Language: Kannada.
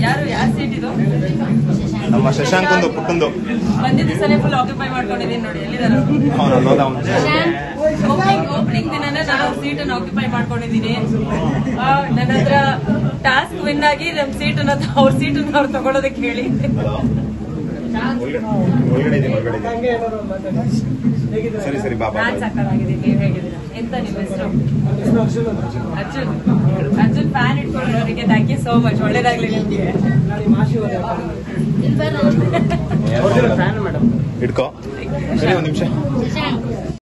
ಯಾರು ಸೀಟ್ ಇದು? ನಮ್ಮ ಶಶಾಂಕಂದು ಪುಟ್ಟಂದು ಬಂದಿದ್ದು ಸಲ ಫುಲ್ ಆಕ್ಯುಪೈ ಮಾಡ್ಕೊಂಡಿದ್ದೀನಿ ನೋಡಿ. ಎಲ್ಲಿದ್ದಾರೆ? ಓಪನಿಂಗ್ ದಿನನೇ ನಾನು ಸೀಟ್ ಅನ್ನು ಆಕ್ಯುಪೈ ಮಾಡ್ಕೊಂಡಿದ್ದೀನಿ. ನನ್ನ ಹತ್ರ ಟಾಸ್ಕ್ ವಿನ್ ಆಗಿ ನಮ್ ಸೀಟನ್ನ ಅವ್ರ ಸೀಟನ್ನ ಅವ್ರು ತಗೊಳ್ಳೋದಕ್ಕೆ ಹೇಳಿ. ಸರಿ ಸರಿ ಬಾಬಾ. ನಾನ್ ಸಕ್ಕತ್ತಾಗಿದ್ದೀನಿ. ನೀವ್ ಹೇಗಿದ್ದೀರಾ? ಎಂತ ನಿಮ್ಮ ಹೆಸರು? ಅರ್ಜುನ್ ಫ್ಯಾನ್ ಇಟ್ಕೊಂಡಿರೋದಕ್ಕೆ ಥ್ಯಾಂಕ್ ಯು ಸೋ ಮಚ್. ಒಳ್ಳೇದಾಗ್ಲಿ ನಿಮ್ಗೆ. ಇಟ್ಕೋ. ಸರಿ, ಒಂದ್ ನಿಮಿಷ.